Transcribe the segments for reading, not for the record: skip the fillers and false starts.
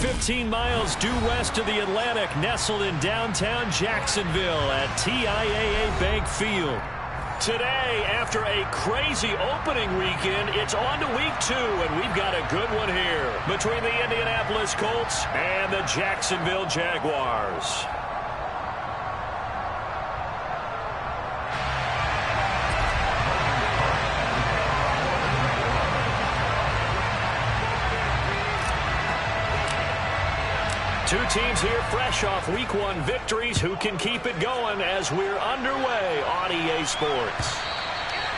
15 miles due west of the Atlantic, nestled in downtown Jacksonville at TIAA Bank Field. Today, after a crazy opening weekend, it's on to week 2, and we've got a good one here between the Indianapolis Colts and the Jacksonville Jaguars. Two teams here fresh off Week 1 victories. Who can keep it going as we're underway on EA Sports?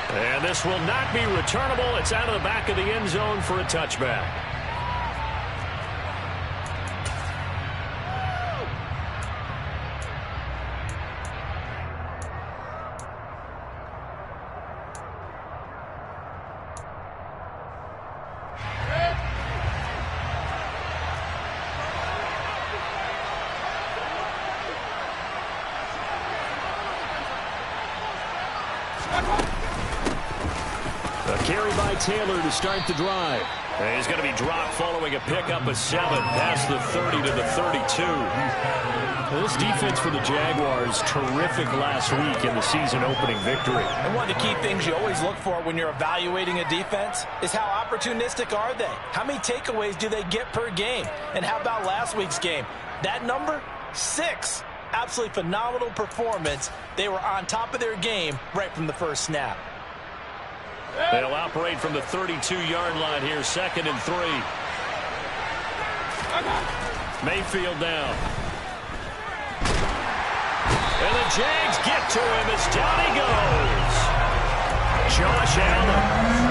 And this will not be returnable. It's out of the back of the end zone for a touchback. A carry by Taylor to start the drive. And he's going to be dropped following a pickup of 7 past the 30 to the 32. This defense for the Jaguars, terrific last week in the season-opening victory. And one of the key things you always look for when you're evaluating a defense is how opportunistic are they? How many takeaways do they get per game? And how about last week's game? That number, 6. Absolutely phenomenal performance. They were on top of their game right from the first snap. They'll operate from the 32-yard line here, 2nd and 3. Mayfield down. And the Jags get to him as down he goes. Josh Allen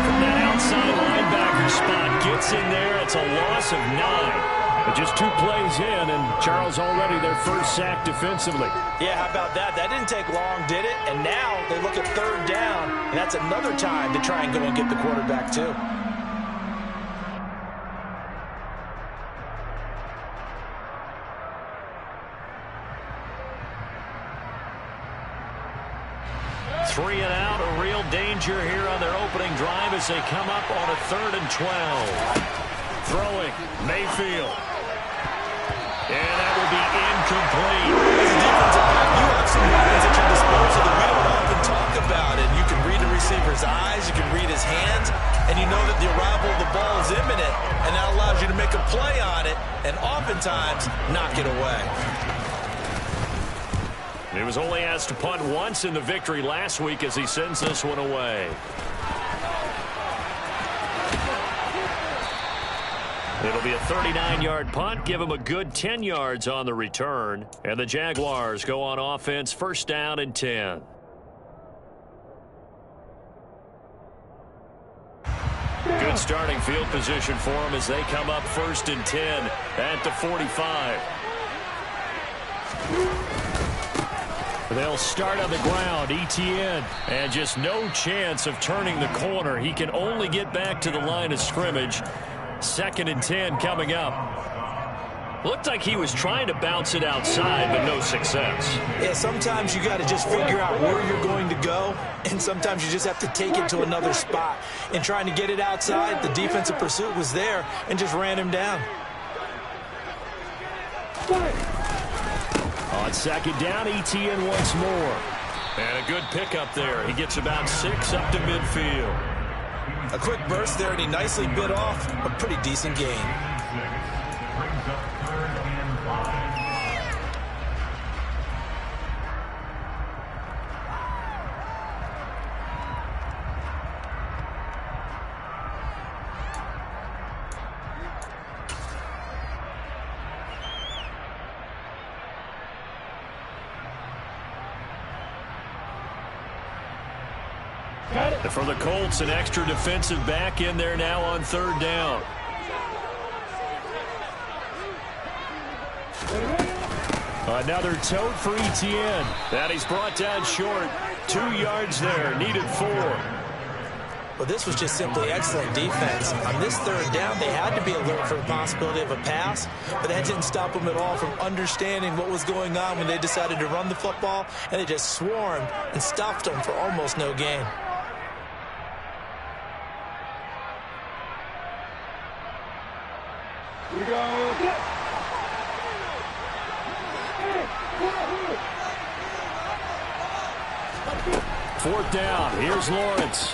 from that outside linebacker spot gets in there. It's a loss of 9. But just 2 plays in, and Charles already their first sack defensively. Yeah, how about that? That didn't take long, did it? And now they look at 3rd down, and that's another time to try and go and get the quarterback, too. Three and out, a real danger here on their opening drive as they come up on a 3rd and 12. Throwing, Mayfield. And that will be incomplete. As a defensive back, you have some weapons at your disposal that we don't often talk about. And you can read the receiver's eyes, you can read his hands, and you know that the arrival of the ball is imminent, and that allows you to make a play on it and oftentimes knock it away. He was only asked to punt once in the victory last week as he sends this one away. It'll be a 39-yard punt, give him a good 10 yards on the return. And the Jaguars go on offense, 1st down and 10. Good starting field position for them as they come up 1st and 10 at the 45. They'll start on the ground, ETN, and just no chance of turning the corner. He can only get back to the line of scrimmage. 2nd and 10 coming up. Looked like he was trying to bounce it outside, but no success. Yeah, sometimes you got to just figure out where you're going to go, and sometimes you just have to take it to another spot. And trying to get it outside, the defensive pursuit was there and just ran him down. On 2nd down, ETN once more. And a good pickup there. He gets about 6 up to midfield. A quick burst there, and he nicely bit off a pretty decent gain. For the Colts, an extra defensive back in there now on 3rd down. Another tote for ETN. And he's brought down short. 2 yards there, needed 4. Well, this was just simply excellent defense. On this 3rd down, they had to be alert for the possibility of a pass, but that didn't stop them at all from understanding what was going on when they decided to run the football, and they just swarmed and stopped them for almost no gain. Here we go. Fourth down. Here's Lawrence.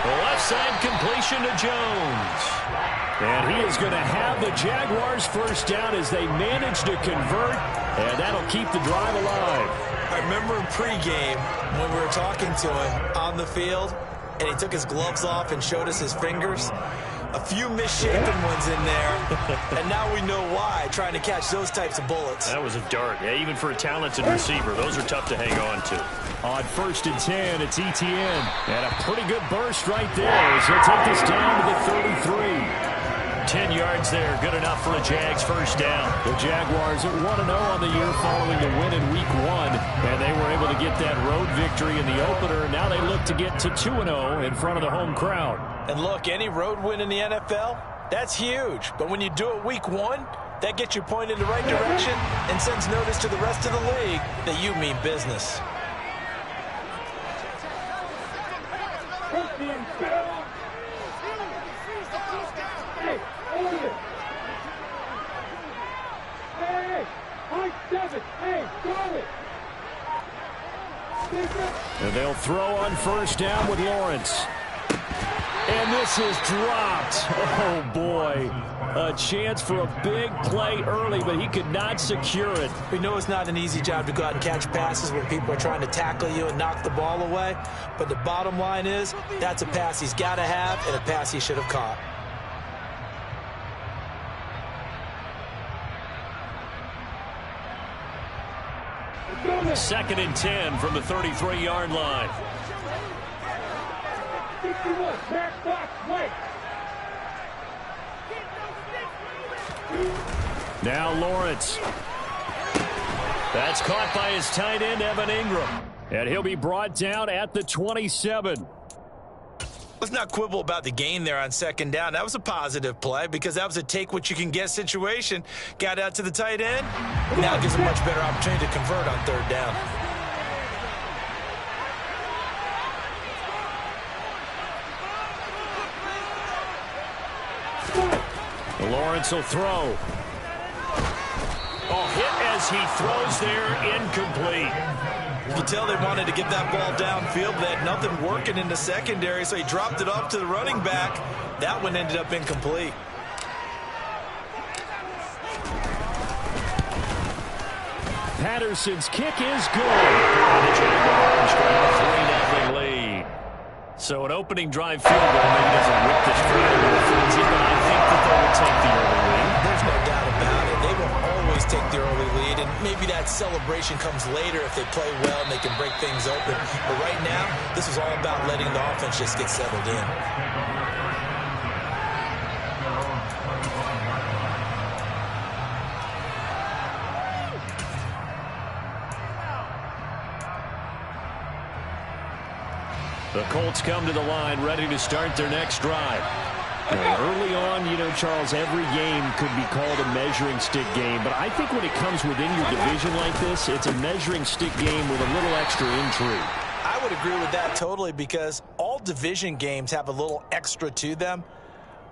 The left side completion to Jones. And he is going to have the Jaguars first down as they manage to convert, and that'll keep the drive alive. I remember in pregame when we were talking to him on the field, and he took his gloves off and showed us his fingers. A few misshapen ones in there, and now we know why, trying to catch those types of bullets. That was a dart. Yeah, even for a talented receiver, those are tough to hang on to. On 1st and 10, it's Etienne. And a pretty good burst right there as he'll take this down to the 33. 10 yards there, good enough for a Jags first down. The Jaguars are 1-0 on the year following the win in Week 1, and they were able to get that road victory in the opener. Now they look to get to 2-0 in front of the home crowd. And look, any road win in the NFL, that's huge. But when you do it Week 1, that gets you pointed in the right direction and sends notice to the rest of the league that you mean business. And they'll throw on first down with Lawrence. And this is dropped. Oh, boy. A chance for a big play early, but he could not secure it. We know it's not an easy job to go out and catch passes when people are trying to tackle you and knock the ball away. But the bottom line is, that's a pass he's got to have and a pass he should have caught. Second and 10 from the 33-yard line. Now Lawrence. That's caught by his tight end, Evan Ingram. And he'll be brought down at the 27. Let's not quibble about the gain there on second down. That was a positive play because that was a take-what-you-can-get situation. Got out to the tight end. Now gives a much better opportunity to convert on third down. Lawrence will throw. Oh, hit as he throws there, incomplete. You can tell they wanted to get that ball downfield, but they had nothing working in the secondary, so he dropped it off to the running back. That one ended up incomplete. Patterson's kick is good. And the Jaguars grab a 3-0 lead. So an opening drive field goal maybe doesn't rip this crowd into a frenzy, but I think that they will take the early lead. There's no doubt about it. They will always take the early lead, and maybe that celebration comes later if they play well and they can break things open. But right now, this is all about letting the offense just get settled in. The Colts come to the line ready to start their next drive. And early on, you know, Charles, every game could be called a measuring stick game. But I think when it comes within your division like this, it's a measuring stick game with a little extra intrigue. I would agree with that totally because all division games have a little extra to them.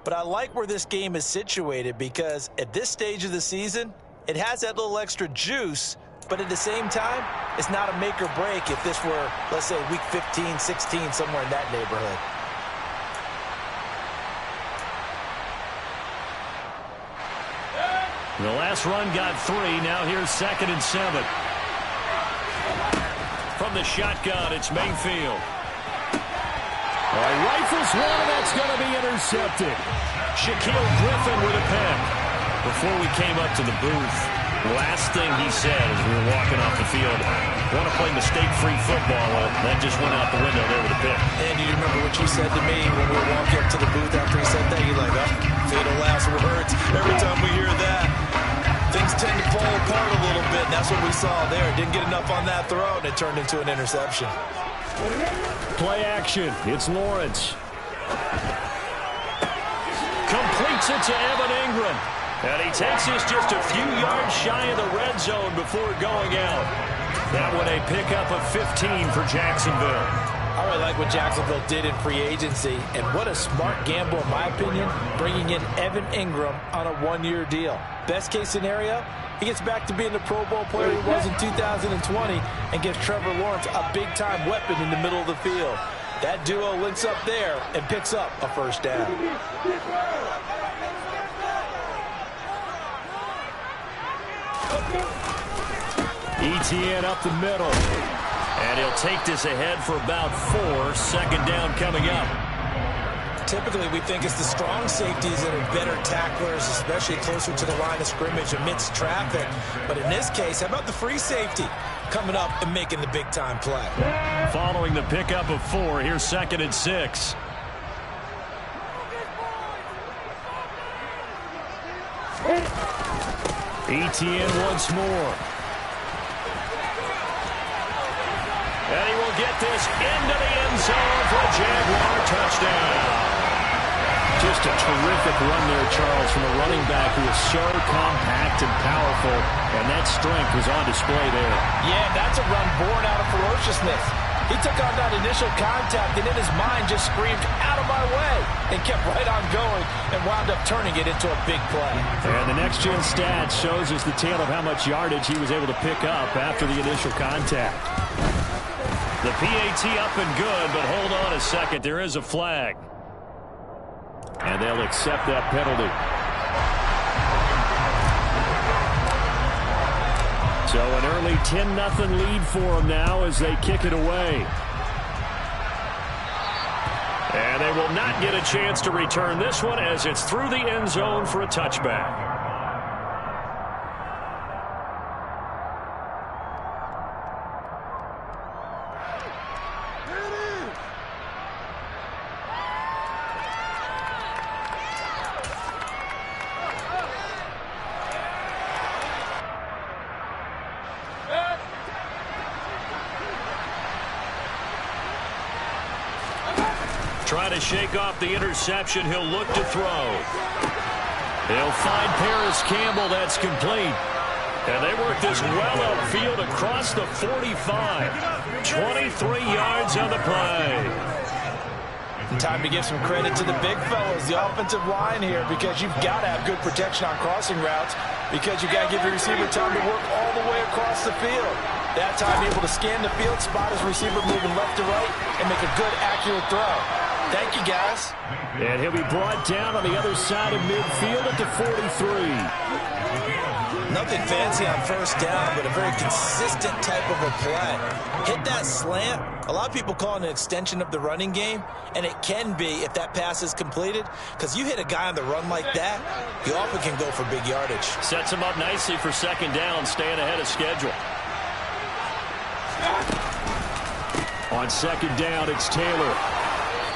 But I like where this game is situated because at this stage of the season, it has that little extra juice. But at the same time, it's not a make or break if this were, let's say, week 15, 16, somewhere in that neighborhood. The last run got 3. Now here's 2nd and 7. From the shotgun, it's Mayfield. Rifles one, and that's going to be intercepted. Shaquille Griffin with a pick. Before we came up to the booth, last thing he said as we were walking off the field, want to play mistake-free football. Well, that just went out the window there with a pick. And you remember what you said to me when we were walking up to the booth after he said that? You're like, oh, fatal last words. Every time we hear that, things tend to fall apart a little bit. And that's what we saw there. Didn't get enough on that throw, and it turned into an interception. Play action. It's Lawrence. Completes it to Evan Ingram. And he takes us just a few yards shy of the red zone before going out. That one a pickup of 15 for Jacksonville. I really like what Jacksonville did in free agency, and what a smart gamble, in my opinion, bringing in Evan Ingram on a one-year deal. Best case scenario, he gets back to being the Pro Bowl player he was in 2020 and gives Trevor Lawrence a big-time weapon in the middle of the field. That duo links up there and picks up a first down. ETN up the middle. And he'll take this ahead for about 4. Second down coming up. Typically, we think it's the strong safeties that are better tacklers, especially closer to the line of scrimmage amidst traffic. But in this case, how about the free safety coming up and making the big-time play? Following the pickup of 4, here's 2nd and 6. ETN once more. And he will get this into the end zone for a Jaguar touchdown. Just a terrific run there, Charles, from a running back who is so compact and powerful, and that strength was on display there. Yeah, that's a run born out of ferociousness. He took on that initial contact, and in his mind just screamed, "Out of my way," and kept right on going and wound up turning it into a big play. And the next-gen stats shows us the tale of how much yardage he was able to pick up after the initial contact. The PAT up and good, but hold on a second. There is a flag. And they'll accept that penalty. So an early 10-0 lead for them now as they kick it away. And they will not get a chance to return this one as it's through the end zone for a touchback. Trying to shake off the interception. He'll look to throw. He'll find Paris Campbell. That's complete. And they work this well upfield across the 45. 23 yards on the play. Time to give some credit to the big fellas, the offensive line here, because you've got to have good protection on crossing routes, because you've got to give your receiver time to work all the way across the field. That time able to scan the field, spot his receiver moving left to right, and make a good, accurate throw. Thank you, guys. And he'll be brought down on the other side of midfield at the 43. Nothing fancy on first down, but a very consistent type of a play. Hit that slant. A lot of people call it an extension of the running game, and it can be if that pass is completed, because you hit a guy on the run like that, he often can go for big yardage. Sets him up nicely for second down, staying ahead of schedule. On second down, it's Taylor.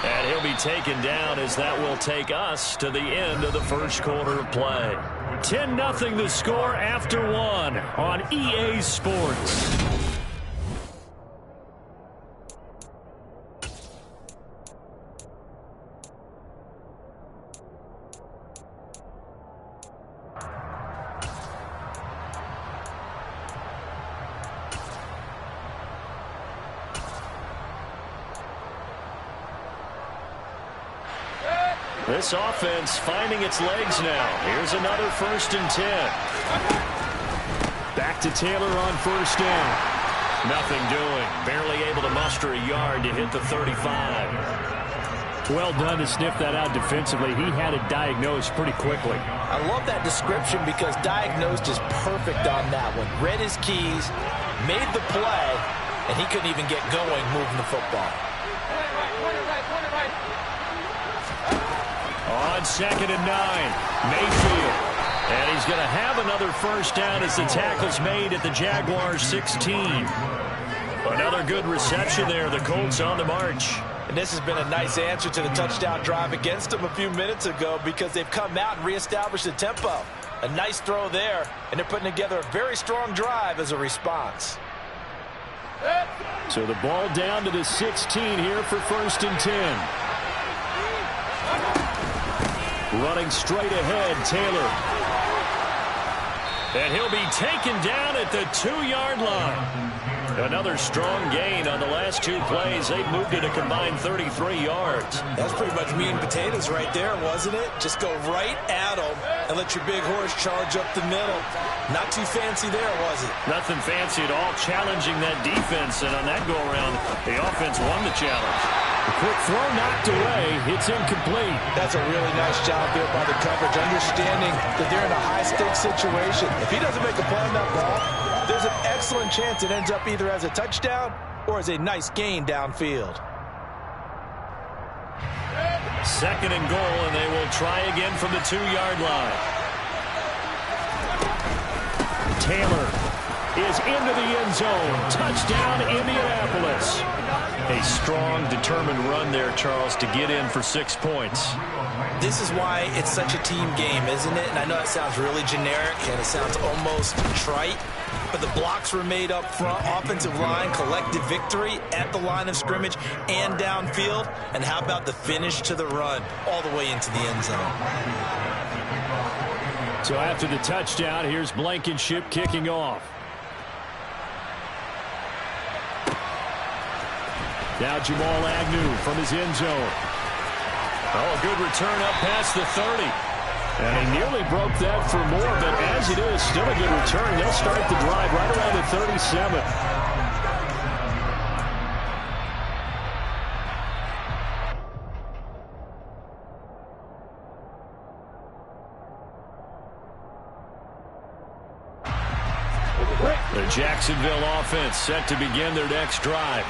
And he'll be taken down as that will take us to the end of the first quarter of play. 10-0 the score after 1 on EA Sports. This offense finding its legs now. Here's another 1st and 10. Back to Taylor on first down. Nothing doing. Barely able to muster a yard to hit the 35. Well done to sniff that out defensively. He had it diagnosed pretty quickly. I love that description because diagnosed is perfect on that one. Read his keys, made the play, and he couldn't even get going moving the football. On 2nd and 9, Mayfield. And he's going to have another first down as the tackle's made at the Jaguars' 16. Another good reception there. The Colts on the march. And this has been a nice answer to the touchdown drive against them a few minutes ago because they've come out and reestablished the tempo. A nice throw there, and they're putting together a very strong drive as a response. So the ball down to the 16 here for 1st and 10. Running straight ahead, Taylor. And he'll be taken down at the 2-yard line. Another strong gain on the last 2 plays. They've moved it a combined 33 yards. That's pretty much meat and potatoes right there, wasn't it? Just go right at them and let your big horse charge up the middle. Not too fancy there, was it? Nothing fancy at all, challenging that defense. And on that go-around, the offense won the challenge. The quick throw knocked away. It's incomplete. That's a really nice job there by the coverage, understanding that they're in a high-stakes situation. If he doesn't make a play on that ball, there's an excellent chance it ends up either as a touchdown or as a nice gain downfield. 2nd and goal, and they will try again from the 2-yard line. Taylor is into the end zone. Touchdown, Indianapolis. A strong, determined run there, Charles, to get in for 6 points. This is why it's such a team game, isn't it? And I know it sounds really generic and it sounds almost trite, but the blocks were made up front. Offensive line, collective victory at the line of scrimmage and downfield. And how about the finish to the run all the way into the end zone? So after the touchdown, here's Blankenship kicking off. Now Jamal Agnew from his end zone. Oh, a good return up past the 30. And he nearly broke that for more, but as it is, still a good return. They'll start the drive right around the 37. The Jacksonville offense set to begin their next drive.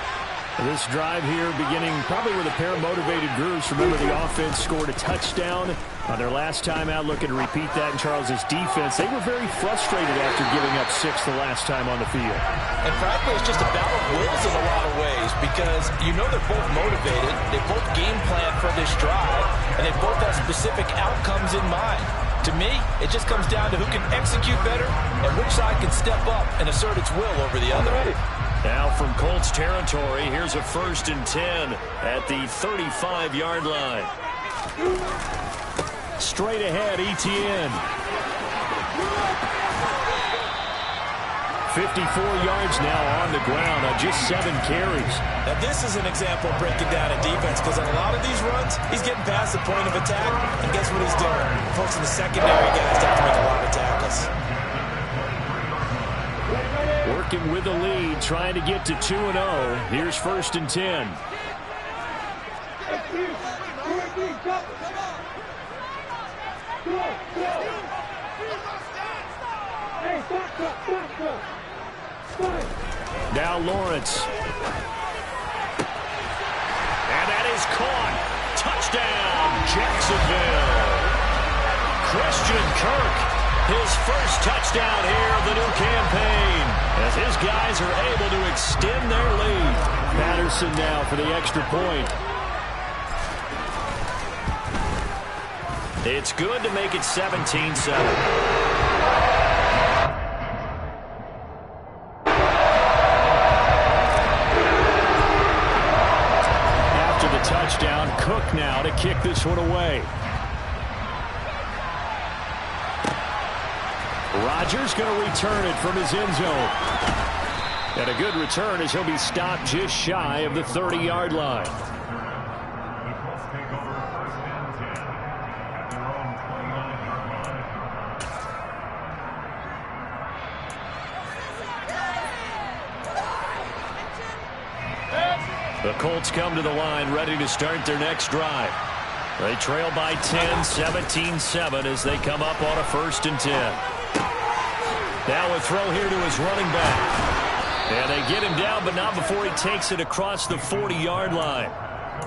This drive here beginning probably with a pair of motivated groups. Remember, the offense scored a touchdown on their last time out. Looking to repeat that in Charles's defense. They were very frustrated after giving up 6 the last time on the field. And frankly, it's just a battle of wills in a lot of ways because you know they're both motivated. They both game plan for this drive, and they both have specific outcomes in mind. To me, it just comes down to who can execute better and which side can step up and assert its will over the other. Now from Colts territory, here's a 1st and 10 at the 35-yard line. Straight ahead, Etienne. 54 yards now on the ground on just 7 carries. Now this is an example of breaking down a defense because on a lot of these runs, he's getting past the point of attack, and guess what he's doing? Folks in the secondary guys have to make a lot of tackles. Working with the lead, trying to get to 2-0. Here's 1st and 10. Now Lawrence. And that is caught. Touchdown, Jacksonville. Christian Kirk, his first touchdown here of the new campaign, as his guys are able to extend their lead. Patterson now for the extra point. It's good to make it 17-7. Touchdown, Cook now to kick this one away. Rodgers going to return it from his end zone. And a good return as he'll be stopped just shy of the 30-yard line. The Colts come to the line ready to start their next drive. They trail by 10, 17-7 as they come up on a 1st and 10. Now a throw here to his running back. And they get him down, but not before he takes it across the 40-yard line.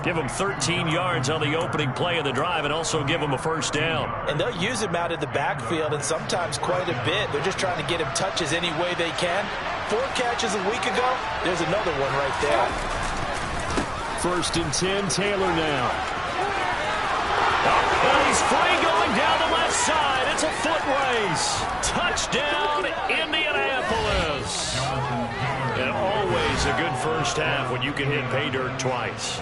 Give him 13 yards on the opening play of the drive and also give him a 1st down. And they'll use him out of the backfield and sometimes quite a bit. They're just trying to get him touches any way they can. 4 catches a week ago. There's another one right there. 1st and 10, Taylor now. And he's free going down the left side. It's a foot race. Touchdown, Indianapolis. And always a good 1st first half when you can hit pay dirt twice.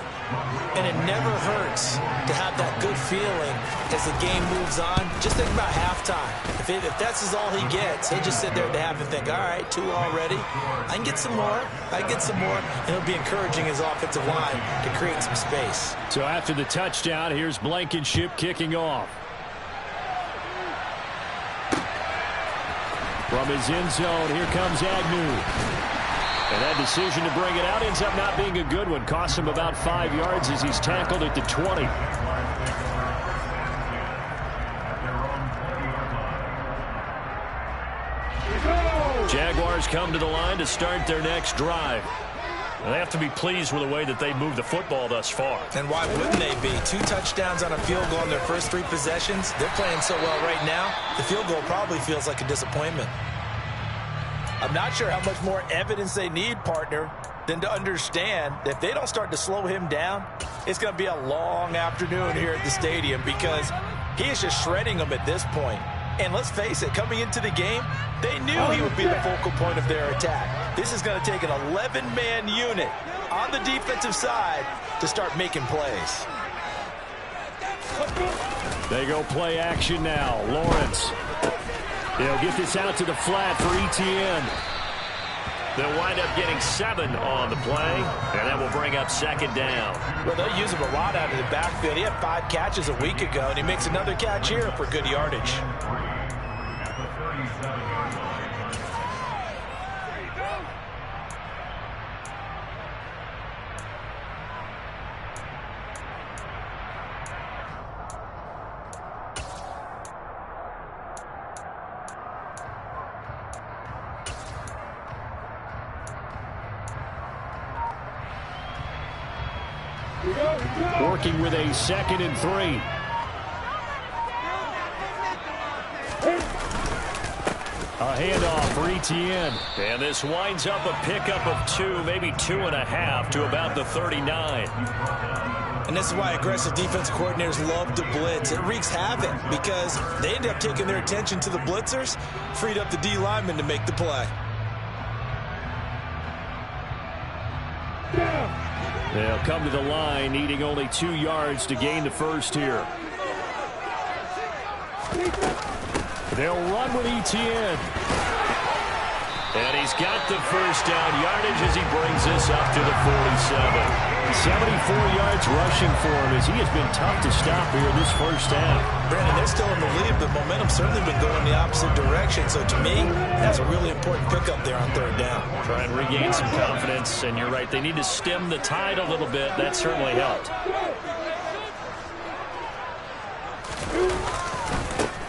And it never hurts to have that good feeling as the game moves on. Just think about halftime. If that's all he gets, he'll just sit there at the half and think, all right, 2 already. I can get some more. I can get some more. And he'll be encouraging his offensive line to create some space. So after the touchdown, here's Blankenship kicking off. From his end zone, here comes Agnew. And that decision to bring it out ends up not being a good one. Costs him about 5 yards as he's tackled at the 20. Jaguars come to the line to start their next drive. They have to be pleased with the way that they moved the football thus far. And why wouldn't they be? 2 touchdowns on a field goal in their first 3 possessions. They're playing so well right now, the field goal probably feels like a disappointment. I'm not sure how much more evidence they need, partner, than to understand that if they don't start to slow him down, it's going to be a long afternoon here at the stadium because he is just shredding them at this point. And let's face it, coming into the game, they knew he would be the focal point of their attack. This is going to take an 11-man unit on the defensive side to start making plays. They go play action now. Lawrence. They'll get this out to the flat for ETN. They'll wind up getting 7 on the play, and that will bring up second down. Well, they'll use him a lot out of the backfield. He had 5 catches a week ago, and he makes another catch here for good yardage. Working with a 2nd and 3. A handoff for ETN. And this winds up a pickup of 2, maybe 2.5 to about the 39. And this is why aggressive defensive coordinators love to blitz. It wreaks havoc because they end up taking their attention to the blitzers, freed up the D lineman to make the play. They'll come to the line, needing only 2 yards to gain the first here. They'll run with ETN. And he's got the first down yardage as he brings this up to the 47. 74 yards rushing for him as he has been tough to stop here in this first half. Brandon, they're still in the lead, but momentum's certainly been going the opposite direction. So to me, that's a really important pickup there on 3rd down. Try and regain some confidence, and you're right, they need to stem the tide a little bit. That certainly helped.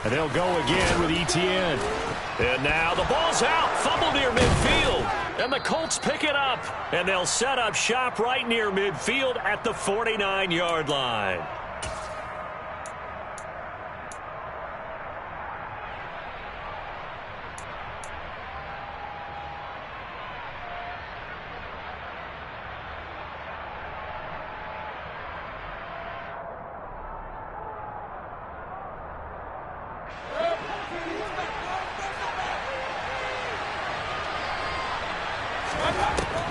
And they'll go again with ETN. And now the ball's out. Fumble near midfield. And the Colts pick it up. And they'll set up shop right near midfield at the 49-yard line.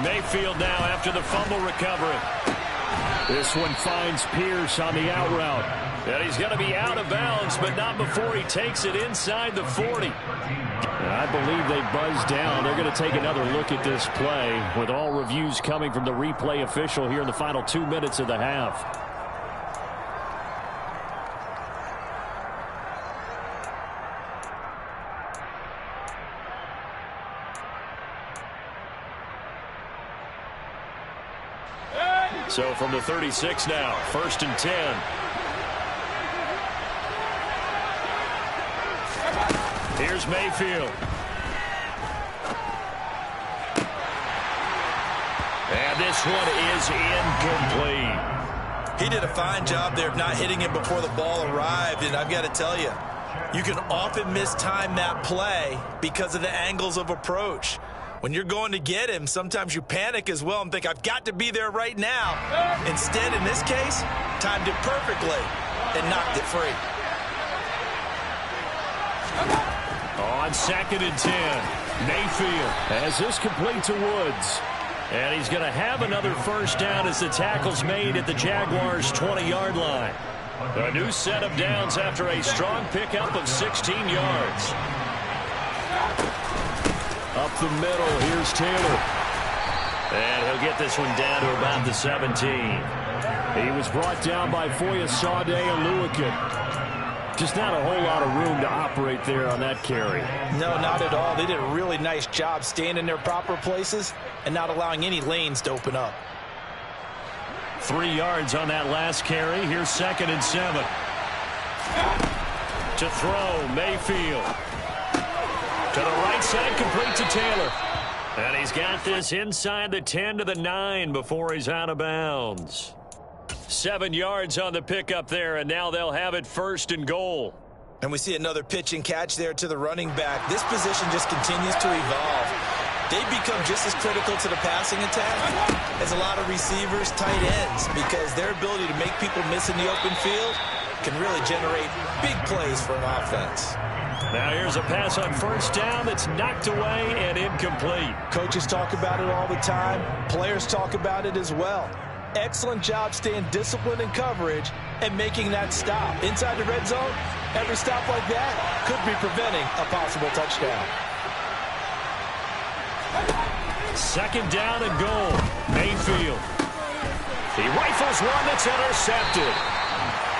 Mayfield now after the fumble recovery. This one finds Pierce on the out route. And he's going to be out of bounds, but not before he takes it inside the 40. And I believe they buzzed down. They're going to take another look at this play with all reviews coming from the replay official here in the final 2 minutes of the half. So from the 36 now, 1st and 10. Here's Mayfield. And this one is incomplete. He did a fine job there of not hitting it before the ball arrived, and I've got to tell you, you can often mistime that play because of the angles of approach. When you're going to get him, sometimes you panic as well and think, I've got to be there right now. Instead, in this case, timed it perfectly and knocked it free. On 2nd and 10, Mayfield has this complete to Woods. And he's going to have another first down as the tackle's made at the Jaguars' 20-yard line. A new set of downs after a strong pickup of 16 yards. Up the middle, here's Taylor. And he'll get this one down to about the 17. He was brought down by Foya Sade and Lewican. Just not a whole lot of room to operate there on that carry. No, not at all. They did a really nice job staying in their proper places and not allowing any lanes to open up. 3 yards on that last carry. Here's 2nd and 7. To throw, Mayfield. To the right side, complete to Taylor. And he's got this inside the 10 to the 9 before he's out of bounds. 7 yards on the pickup there, and now they'll have it 1st and goal. And we see another pitch and catch there to the running back. This position just continues to evolve. They become just as critical to the passing attack as a lot of receivers, tight ends, because their ability to make people miss in the open field can really generate big plays for an offense. Now here's a pass on 1st down that's knocked away and incomplete. Coaches talk about it all the time. Players talk about it as well. Excellent job staying disciplined in coverage and making that stop. Inside the red zone, every stop like that could be preventing a possible touchdown. 2nd down and goal. Mayfield. He rifles one that's intercepted.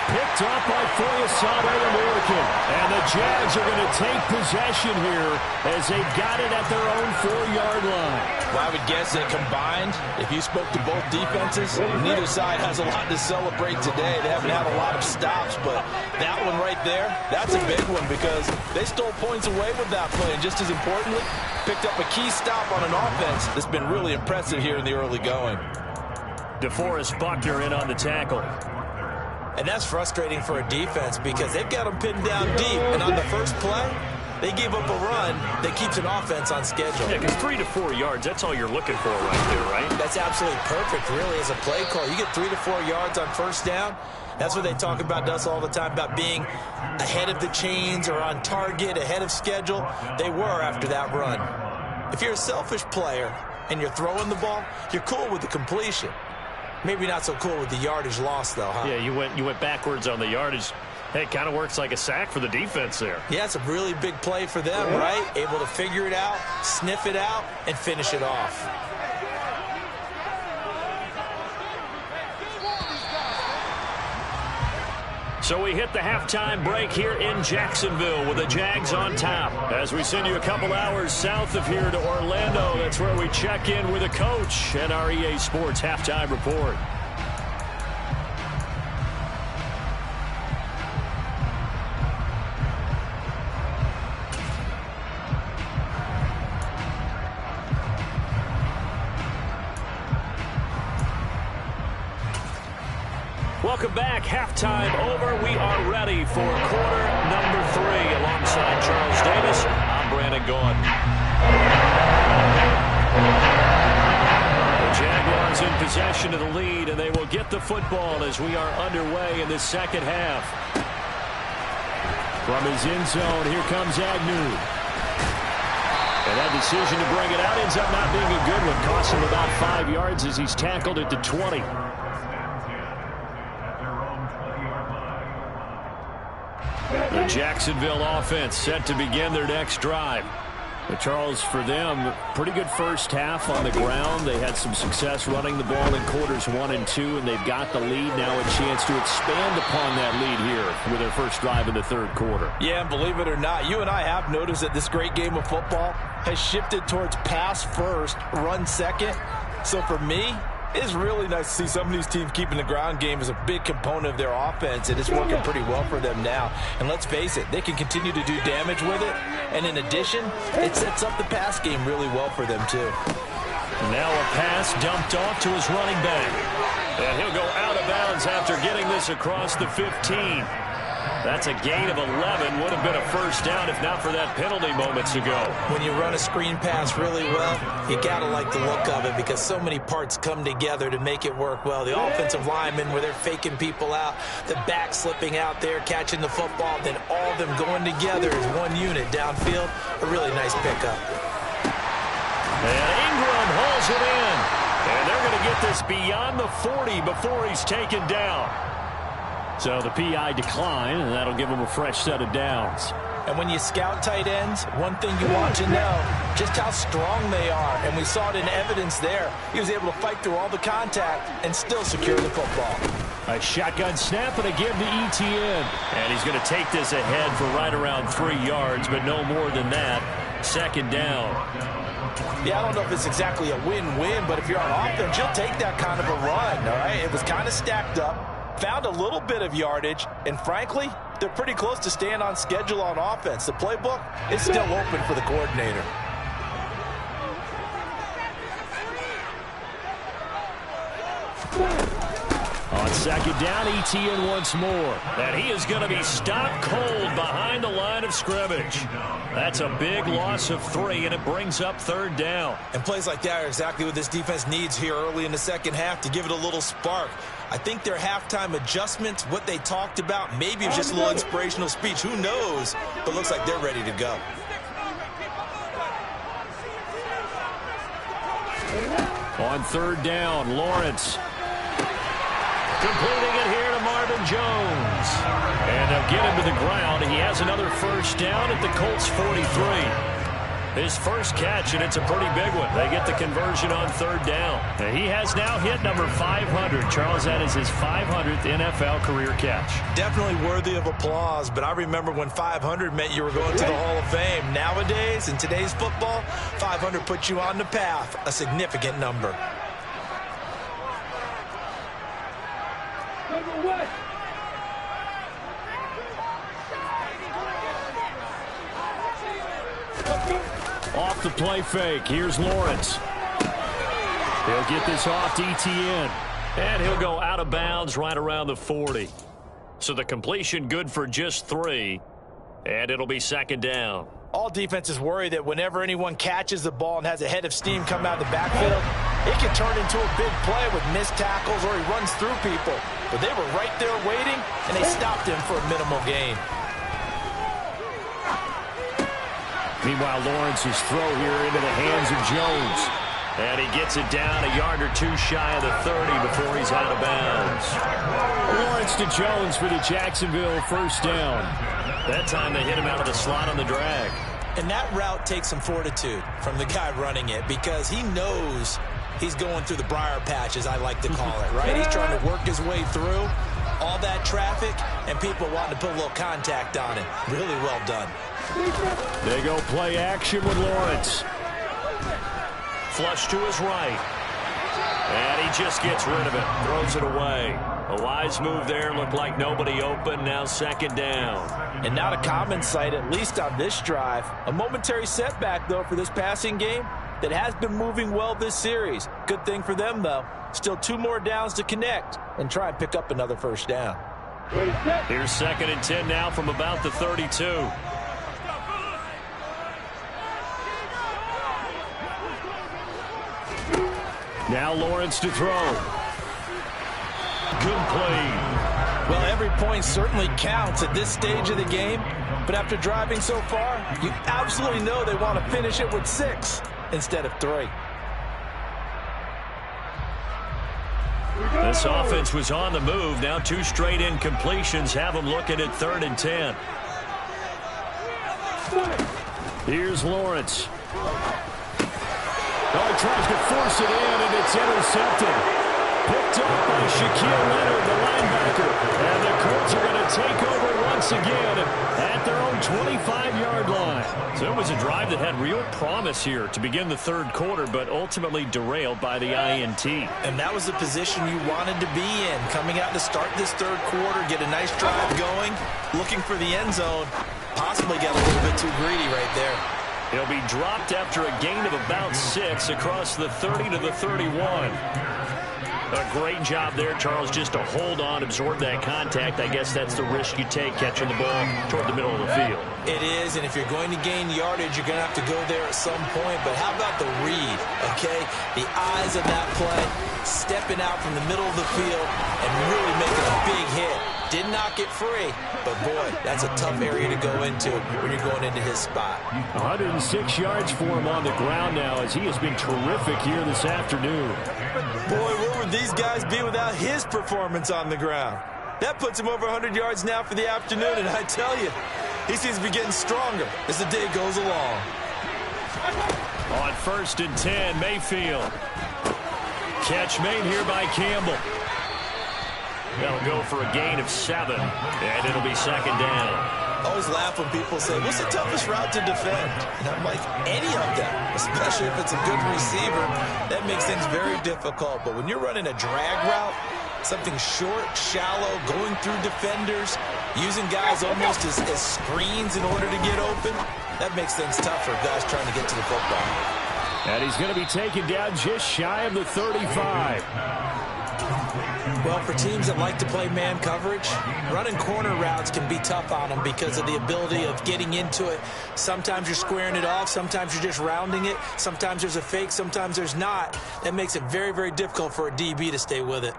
Picked up by Foya Sade and Lewican. And the Jags are going to take possession here as they've got it at their own 4-yard line. Well, I would guess that combined, if you spoke to both defenses, neither side has a lot to celebrate today. They haven't had a lot of stops, but that one right there, that's a big one because they stole points away with that play. And just as importantly, picked up a key stop on an offense that's been really impressive here in the early going. DeForest Buckner in on the tackle. And that's frustrating for a defense because they've got them pinned down deep. And on the first play, they gave up a run that keeps an offense on schedule. Yeah, because 3 to 4 yards, that's all you're looking for right there, right? That's absolutely perfect, really, as a play call. You get 3 to 4 yards on 1st down. That's what they talk about to us all the time, about being ahead of the chains or on target, ahead of schedule. They were after that run. If you're a selfish player and you're throwing the ball, you're cool with the completion. Maybe not so cool with the yardage loss, though, huh? Yeah, you went backwards on the yardage. Hey, it kind of works like a sack for the defense there. Yeah, it's a really big play for them, right? Able to figure it out, sniff it out, and finish it off. So we hit the halftime break here in Jacksonville with the Jags on top. As we send you a couple hours south of here to Orlando, that's where we check in with a coach and our EA Sports halftime report. Welcome back. Halftime over. We are ready for quarter number 3. Alongside Charles Davis, I'm Brandon Gaudin. The Jaguars in possession of the lead, and they will get the football as we are underway in the second half. From his end zone, here comes Agnew. And that decision to bring it out ends up not being a good one. Costs him about 5 yards as he's tackled at the 20. The Jacksonville offense set to begin their next drive. But Charles, for them, pretty good first half on the ground. They had some success running the ball in quarters 1 and 2, and they've got the lead. Now a chance to expand upon that lead here with their first drive in the third quarter. Yeah, and believe it or not, you and I have noticed that this great game of football has shifted towards pass first, run second. So for me, it's really nice to see some of these teams keeping the ground game as a big component of their offense, and it's working pretty well for them now. And let's face it, they can continue to do damage with it, and in addition, it sets up the pass game really well for them too. Now a pass dumped off to his running back. And he'll go out of bounds after getting this across the 15. That's a gain of 11. Would have been a first down if not for that penalty moments ago. When you run a screen pass really well, you got to like the look of it because so many parts come together to make it work well. The offensive linemen where they're faking people out, the back slipping out there, catching the football, then all of them going together as one unit downfield. A really nice pickup. And Ingram hauls it in. to get this beyond the 40 before he's taken down. So the PI decline, and that'll give him a fresh set of downs. And when you scout tight ends, one thing you want to know, just how strong they are. And we saw it in evidence there. He was able to fight through all the contact and still secure the football. A shotgun snap and a give to ETN. And he's going to take this ahead for right around 3 yards, but no more than that. Second down. Yeah, I don't know if it's exactly a win-win, but if you're on offense, you'll take that kind of a run, all right? It was kind of stacked up, found a little bit of yardage, and frankly, they're pretty close to staying on schedule on offense. The playbook is still open for the coordinator. On second down, ETN once more. And he is going to be stopped cold behind the line of scrimmage. That's a big loss of 3, and it brings up third down. And plays like that are exactly what this defense needs here early in the second half to give it a little spark. I think their halftime adjustments, what they talked about, maybe it was just a little inspirational speech. Who knows? But looks like they're ready to go. On third down, Lawrence. Completing it here to Marvin Jones. And they'll get him to the ground. He has another first down at the Colts 43. His first catch, and it's a pretty big one. They get the conversion on third down. And he has now hit number 500. Charles, that is his 500th NFL career catch. Definitely worthy of applause, but I remember when 500 meant you were going to the Hall of Fame. Nowadays, in today's football, 500 puts you on the path, a significant number. Off the play fake. Here's Lawrence. He'll get this off to ETN. And he'll go out of bounds right around the 40. So the completion good for just 3. And it'll be second down. All defenses worry that whenever anyone catches the ball and has a head of steam come out of the backfield, it can turn into a big play with missed tackles or he runs through people. But they were right there waiting, and they stopped him for a minimal gain. Meanwhile, Lawrence's throw here into the hands of Jones. And he gets it down a yard or 2 shy of the 30 before he's out of bounds. Lawrence to Jones for the Jacksonville first down. That time they hit him out of the slot on the drag. And that route takes some fortitude from the guy running it because he knows he's going through the briar patch, as I like to call it, right? He's trying to work his way through all that traffic and people wanting to put a little contact on it. Really well done. They go play action with Lawrence. Flush to his right. And he just gets rid of it. Throws it away. A wise move there. Looked like nobody open. Now second down. And not a common sight, at least on this drive. A momentary setback, though, for this passing game that has been moving well this series. Good thing for them, though. Still 2 more downs to connect and try and pick up another first down. Here's second and 10 now from about the 32. Now Lawrence to throw. Complete. Well, every point certainly counts at this stage of the game. But after driving so far, you absolutely know they want to finish it with 6 instead of 3. This offense was on the move. Now 2 straight incompletions have them looking at third and 10. Here's Lawrence. Oh, he tries to force it in, and it's intercepted. Picked up by Shaquille Leonard, the linebacker. And the Colts are going to take over once again at their own 25-yard line. So it was a drive that had real promise here to begin the third quarter, but ultimately derailed by the INT. And that was the position you wanted to be in. Coming out to start this third quarter, get a nice drive going, looking for the end zone. Possibly got a little bit too greedy right there. He'll be dropped after a gain of about 6 across the 30 to the 31. A great job there, Charles, just to hold on, absorb that contact. I guess that's the risk you take catching the ball toward the middle of the field. It is, and if you're going to gain yardage, you're going to have to go there at some point. But how about the read, okay? The eyes of that play, stepping out from the middle of the field and really making a big hit. Did not get free, but boy, that's a tough area to go into when you're going into his spot. 106 yards for him on the ground now as he has been terrific here this afternoon. Boy, where would these guys be without his performance on the ground? That puts him over 100 yards now for the afternoon, and I tell you, he seems to be getting stronger as the day goes along. On 1st and 10, Mayfield. Catch made here by Campbell. That'll go for a gain of 7, and it'll be 2nd down. I always laugh when people say, what's the toughest route to defend? And I'm like, any of them, especially if it's a good receiver. That makes things very difficult. But when you're running a drag route, something short, shallow, going through defenders, using guys almost as screens in order to get open, that makes things tough for guys trying to get to the football. And he's going to be taken down just shy of the 35. Well, for teams that like to play man coverage, running corner routes can be tough on them because of the ability of getting into it. Sometimes you're squaring it off. Sometimes you're just rounding it. Sometimes there's a fake. Sometimes there's not. That makes it very, very difficult for a DB to stay with it.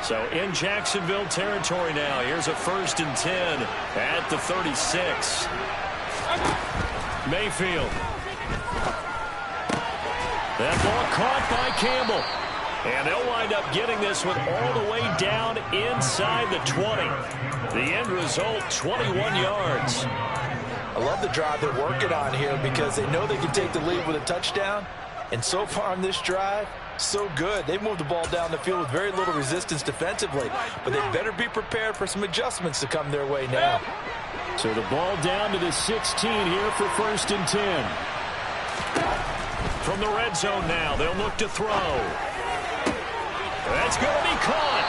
So in Jacksonville territory now. Here's a 1st and 10 at the 36. Mayfield. That ball caught by Campbell. And they'll wind up getting this one all the way down inside the 20. The end result, 21 yards. I love the drive they're working on here because they know they can take the lead with a touchdown. And so far on this drive, so good. They've moved the ball down the field with very little resistance defensively. But they better be prepared for some adjustments to come their way now. So the ball down to the 16 here for 1st and 10. From the red zone now, they'll look to throw. That's going to be caught.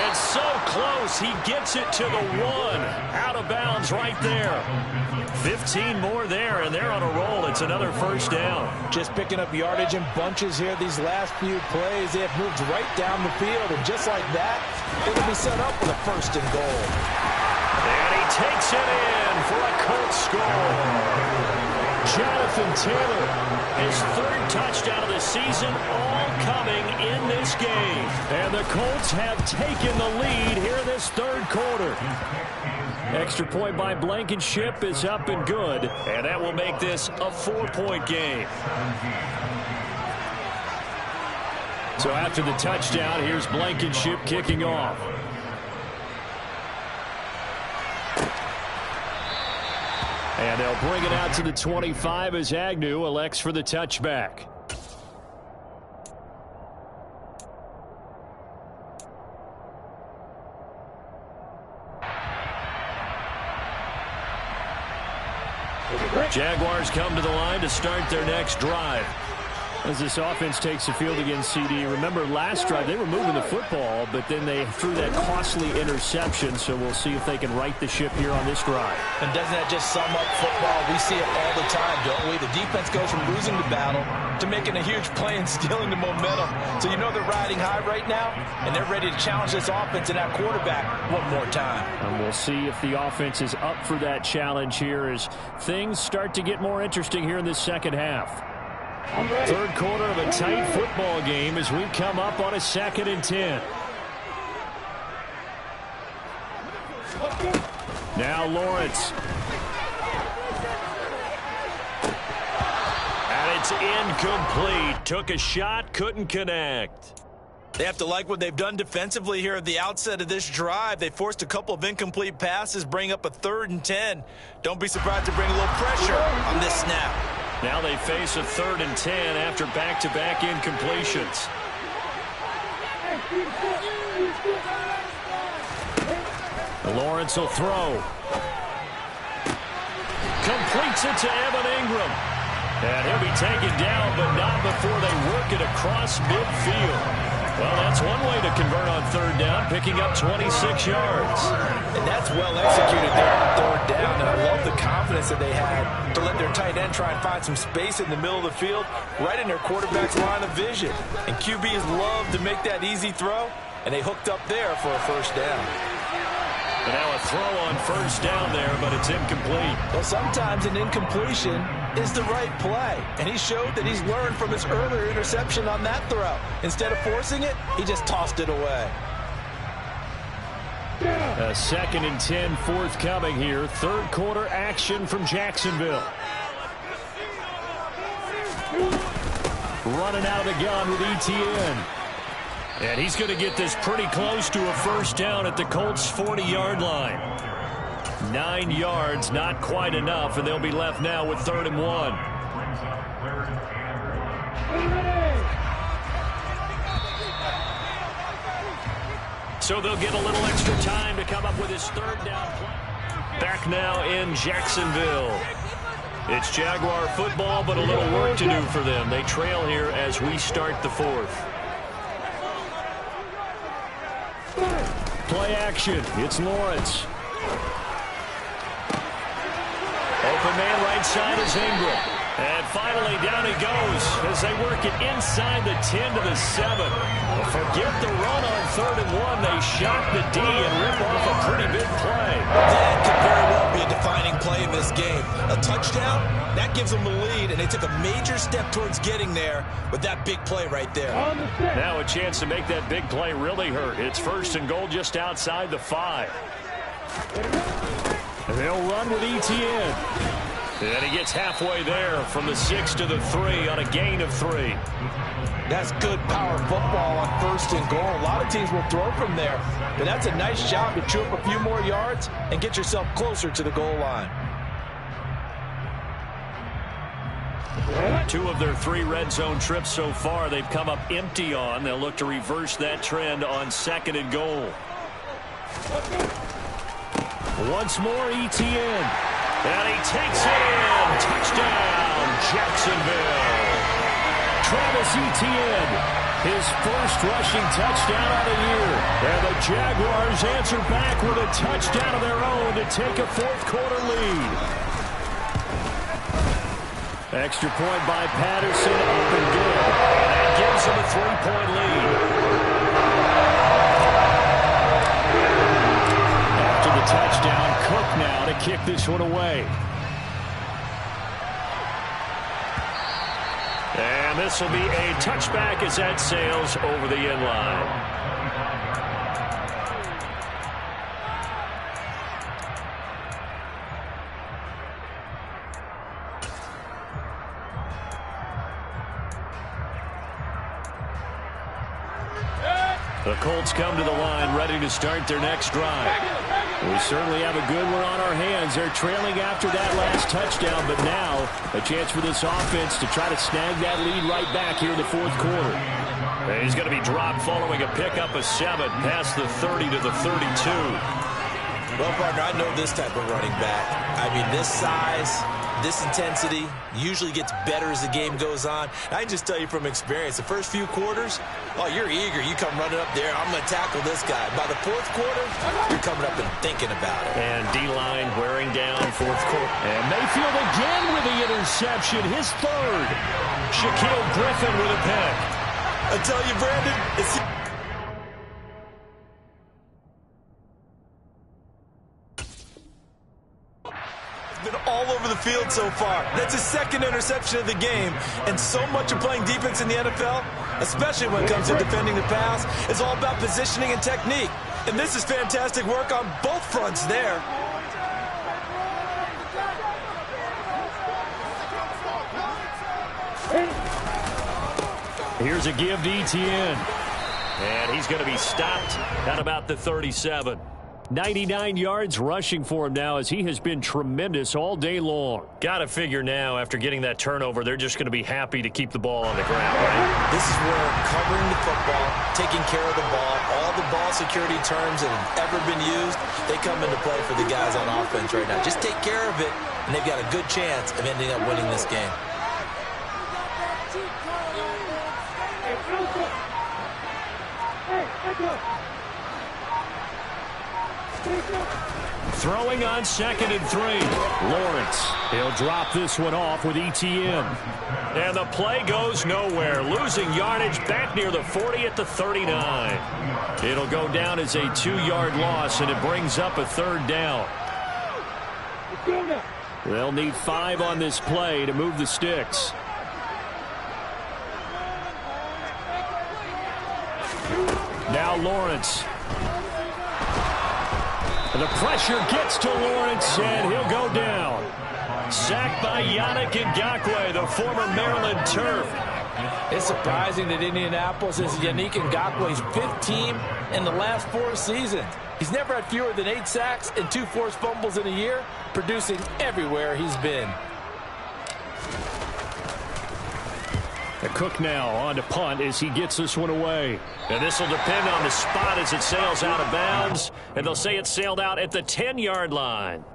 It's so close. He gets it to the 1. Out of bounds right there. 15 more there, and they're on a roll. It's another 1st down. Just picking up yardage in bunches here these last few plays. They have moved right down the field, and just like that, it'll be set up with a 1st and goal. And he takes it in for a Colts score. Jonathan Taylor, his 3rd touchdown of the season, all coming in this game. And the Colts have taken the lead here in this 3rd quarter. Extra point by Blankenship is up and good, and that will make this a 4-point game. So after the touchdown, here's Blankenship kicking off. And they'll bring it out to the 25 as Agnew elects for the touchback. Jaguars come to the line to start their next drive. As this offense takes the field against CD. Remember last drive they were moving the football, but then they threw that costly interception, so we'll see if they can right the ship here on this drive. And doesn't that just sum up football? We see it all the time, don't we? The defense goes from losing the battle to making a huge play and stealing the momentum. So you know they're riding high right now, and they're ready to challenge this offense and that quarterback one more time. And we'll see if the offense is up for that challenge here as things start to get more interesting here in this second half. 3rd quarter of a tight football game as we come up on a 2nd and 10. Now Lawrence. And it's incomplete. Took a shot, couldn't connect. They have to like what they've done defensively here at the outset of this drive. They forced a couple of incomplete passes, bring up a 3rd and 10. Don't be surprised to bring a little pressure on this snap. Now they face a 3rd and 10 after back-to-back incompletions. Lawrence will throw. Completes it to Evan Ingram. And he'll be taken down, but not before they work it across midfield. Well, that's one way to convert on 3rd down, picking up 26 yards. And that's well executed there on 3rd down. And I love the confidence that they had to let their tight end try and find some space in the middle of the field, right in their quarterback's line of vision. And QBs love to make that easy throw, and they hooked up there for a 1st down. And now a throw on first down there, but it's incomplete. Well, sometimes an incompletion is the right play, and he showed that he's learned from his earlier interception on that throw. Instead of forcing it, he just tossed it away. A 2nd and 10 forthcoming here. Third quarter action from Jacksonville. Running out of the gun with ETN. And he's going to get this pretty close to a first down at the Colts' 40-yard line. 9 yards, not quite enough, and they'll be left now with 3rd and 1. So they'll get a little extra time to come up with his 3rd down play. Back now in Jacksonville. It's Jaguar football, but a little work to do for them. They trail here as we start the 4th. Play action. It's Lawrence. Open man right side is Ingram. And finally down he goes as they work it inside the 10 to the 7. Forget the run on 3rd and 1. They shock the D and rip off a pretty big play. That could very well be a defining play in this game. A touchdown, that gives them the lead, and they took a major step towards getting there with that big play right there. Now a chance to make that big play really hurt. It's 1st and goal just outside the 5. They'll run with ETN. And he gets halfway there from the 6 to the 3 on a gain of 3. That's good power football on 1st and goal. A lot of teams will throw from there, but that's a nice job to chew up a few more yards and get yourself closer to the goal line. 2 of their 3 red zone trips so far they've come up empty on. They'll look to reverse that trend on 2nd and goal. Once more ETN. And he takes it in. Touchdown, Jacksonville. Travis Etienne, his first rushing touchdown of the year. And the Jaguars answer back with a touchdown of their own to take a 4th quarter lead. Extra point by Patterson, up and good. And that gives them a 3-point lead. After the touchdown, Cook now to kick this one away. And this will be a touchback as that sails over the end line. The Colts come to the line ready to start their next drive. We certainly have a good one on our hands. They're trailing after that last touchdown, but now a chance for this offense to try to snag that lead right back here in the 4th quarter. And he's going to be dropped following a pickup of 7 past the 30 to the 32. Well, partner, I know this type of running back. I mean, this size, this intensity usually gets better as the game goes on. I can just tell you from experience, the first few quarters, oh, you're eager. You come running up there, I'm going to tackle this guy. By the 4th quarter, you're coming up and thinking about it. And D-line wearing down 4th quarter. And Mayfield again with the interception, his 3rd. Shaquille Griffin with a pick. I tell you, Brandon, it's... been all over the field so far. That's his 2nd interception of the game, and so much of playing defense in the NFL, especially when it comes to defending the pass, is all about positioning and technique. And this is fantastic work on both fronts there. Here's a give to ETN. And he's going to be stopped at about the 37. 99 yards rushing for him now as he has been tremendous all day long. Got to figure now after getting that turnover, they're just going to be happy to keep the ball on the ground, right? This is where covering the football, taking care of the ball, all the ball security terms that have ever been used, they come into play for the guys on offense right now. Just take care of it, and they've got a good chance of ending up winning this game. Throwing on 2nd and 3. Lawrence. He'll drop this one off with ETN. And the play goes nowhere. Losing yardage back near the 40 at the 39. It'll go down as a 2-yard loss, and it brings up a 3rd down. They'll need 5 on this play to move the sticks. Now Lawrence. The pressure gets to Lawrence, and he'll go down. Sacked by Yannick Ngakoue, the former Maryland Terp. It's surprising that Indianapolis is Yannick Ngakoue's 5th team in the last 4 seasons. He's never had fewer than 8 sacks and 2 forced fumbles in a year, producing everywhere he's been. The Cook now on to punt as he gets this one away. And this will depend on the spot as it sails out of bounds. And they'll say it sailed out at the 10-yard line.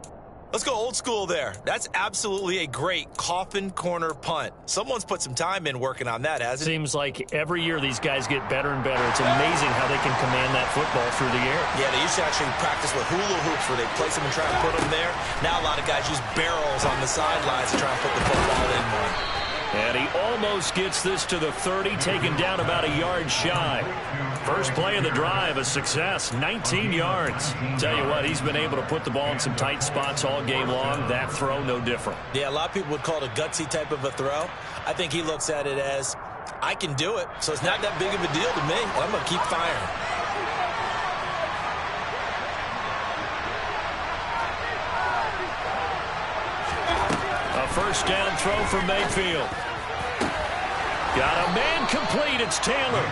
Let's go old school there. That's absolutely a great coffin corner punt. Someone's put some time in working on that, hasn't it? Seems like every year these guys get better and better. It's amazing how they can command that football through the air. Yeah, they used to actually practice with hula hoops where they place them and try and put them there. Now a lot of guys use barrels on the sidelines to try and put the football in one. And he almost gets this to the 30, taken down about a yard shy. First play of the drive, a success, 19 yards. Tell you what, he's been able to put the ball in some tight spots all game long. That throw, no different. Yeah, a lot of people would call it a gutsy type of a throw. I think he looks at it as, I can do it, so it's not that big of a deal to me. I'm going to keep firing. A first down throw for Mayfield. Got a man complete. It's Taylor.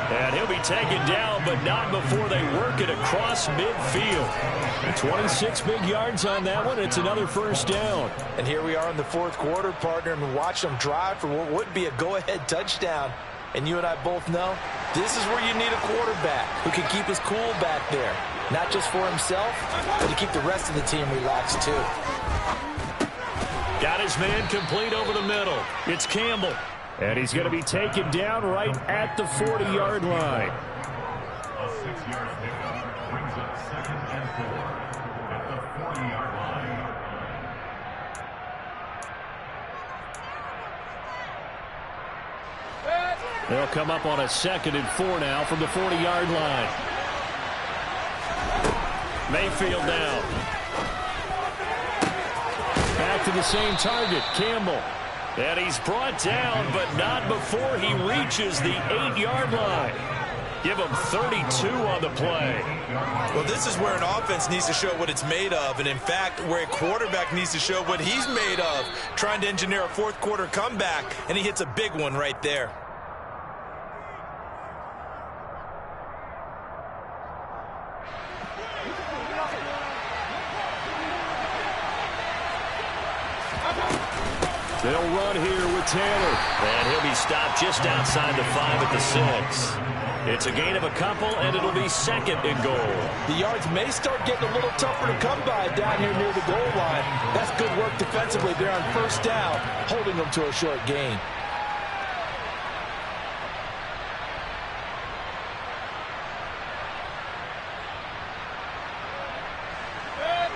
And he'll be taken down, but not before they work it across midfield. 26 big yards on that one. It's another first down. And here we are in the 4th quarter, partner, and watch them drive for what would be a go-ahead touchdown. And you and I both know this is where you need a quarterback who can keep his cool back there. Not just for himself, but to keep the rest of the team relaxed too. Got his man complete over the middle. It's Campbell. And he's going to be taken down right at the 40-yard line. A 6-yard pickup brings up 2nd and 4 at the 40-yard line. They'll come up on a 2nd and 4 now from the 40-yard line. Mayfield now. Back to the same target, Campbell. And he's brought down, but not before he reaches the 8-yard line. Give him 32 on the play. Well, this is where an offense needs to show what it's made of, and in fact, where a quarterback needs to show what he's made of, trying to engineer a 4th quarter comeback, and he hits a big one right there. They'll run here with Taylor. And he'll be stopped just outside the 5 at the 6. It's a gain of a couple, and it'll be 2nd and goal. The yards may start getting a little tougher to come by down here near the goal line. That's good work defensively there on first down, holding them to a short gain.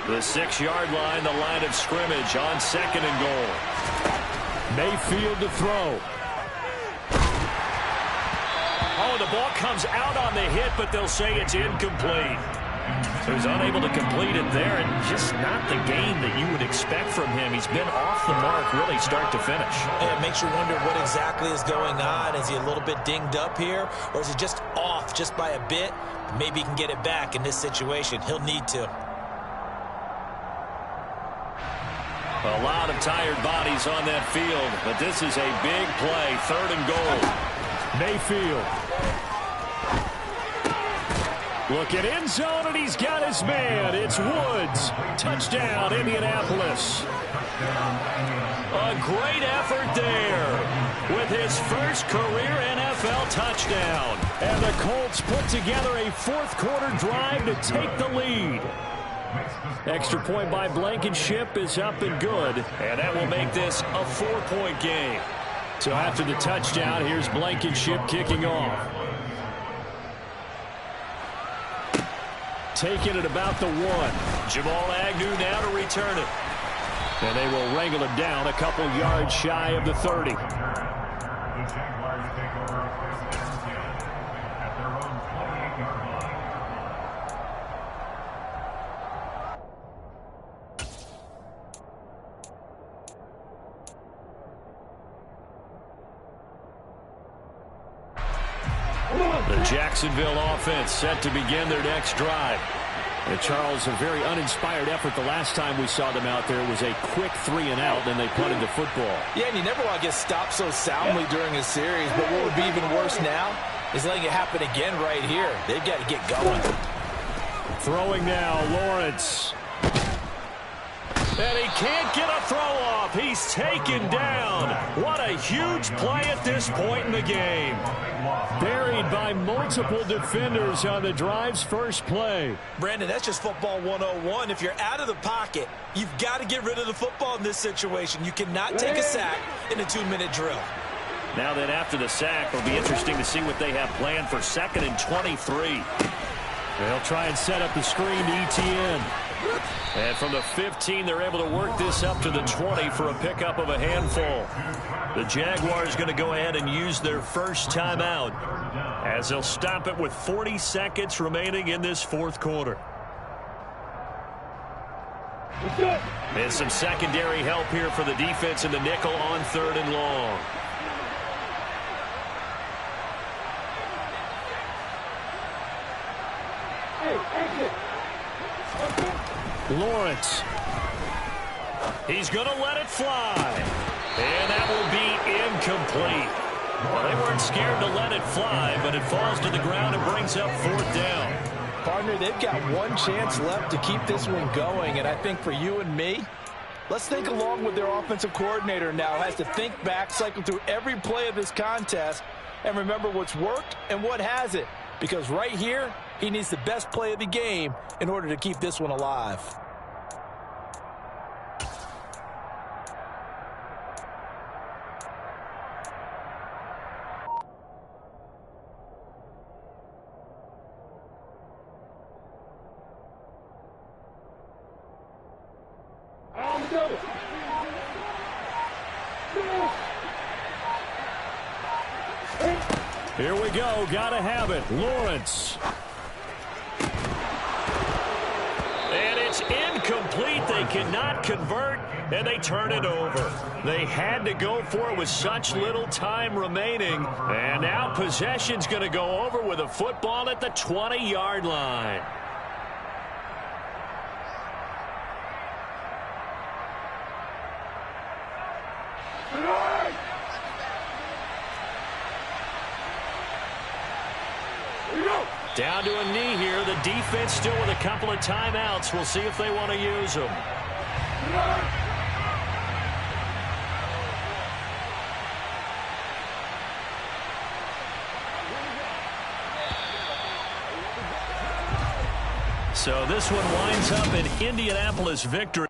The 6-yard line, the line of scrimmage on 2nd and goal. Mayfield to throw. Oh, the ball comes out on the hit, but they'll say it's incomplete. So he's unable to complete it there, and just not the game that you would expect from him. He's been off the mark really start to finish. And it makes you wonder what exactly is going on. Is he a little bit dinged up here, or is he just off just by a bit? Maybe he can get it back in this situation. He'll need to. A lot of tired bodies on that field, but this is a big play, 3rd and goal. Mayfield. Looking end zone, and he's got his man. It's Woods. Touchdown, Indianapolis. A great effort there with his first career NFL touchdown. And the Colts put together a 4th quarter drive to take the lead. Extra point by Blankenship is up and good, and that will make this a 4-point game. So after the touchdown, here's Blankenship kicking off. taken at about the 1. Jamal Agnew now to return it. And they will wrangle him down a couple yards shy of the 30. The Jaguars take over first and 10 at their own 28-yard line. The Jacksonville offense set to begin their next drive. And Charles, a very uninspired effort the last time we saw them out there. It was a quick 3-and-out, and they punted the football. Yeah, and you never want to get stopped so soundly during a series, but what would be even worse now is letting it happen again right here. They've got to get going. Throwing now, Lawrence. And he can't get a throw off. He's taken down. What a huge play at this point in the game. Buried by multiple defenders on the drive's first play. Brandon, that's just football 101. If you're out of the pocket, you've got to get rid of the football in this situation. You cannot take a sack in a 2-minute drill. Now then, after the sack, it'll be interesting to see what they have planned for 2nd and 23. They'll try and set up the screen to ETN. And from the 15, they're able to work this up to the 20 for a pickup of a handful. The Jaguars going to go ahead and use their first timeout as they'll stop it with 40 seconds remaining in this fourth quarter. And some secondary help here for the defense in the nickel on 3rd and long. Lawrence. He's going to let it fly. And that will be incomplete. Well, they weren't scared to let it fly, but it falls to the ground and brings up 4th down. Partner, they've got one chance left to keep this one going, and I think for you and me, let's think along with their offensive coordinator now. Has to think back, cycle through every play of this contest, and remember what's worked and what hasn't. Because right here, he needs the best play of the game in order to keep this one alive. Here we go. Gotta have it. Lawrence. And it's incomplete. They cannot convert, and they turn it over. They had to go for it with such little time remaining. And now possession's going to go over with a football at the 20-yard line. Down to a knee here. The defense still with a couple of timeouts. We'll see if they want to use them. So this one winds up an Indianapolis victory.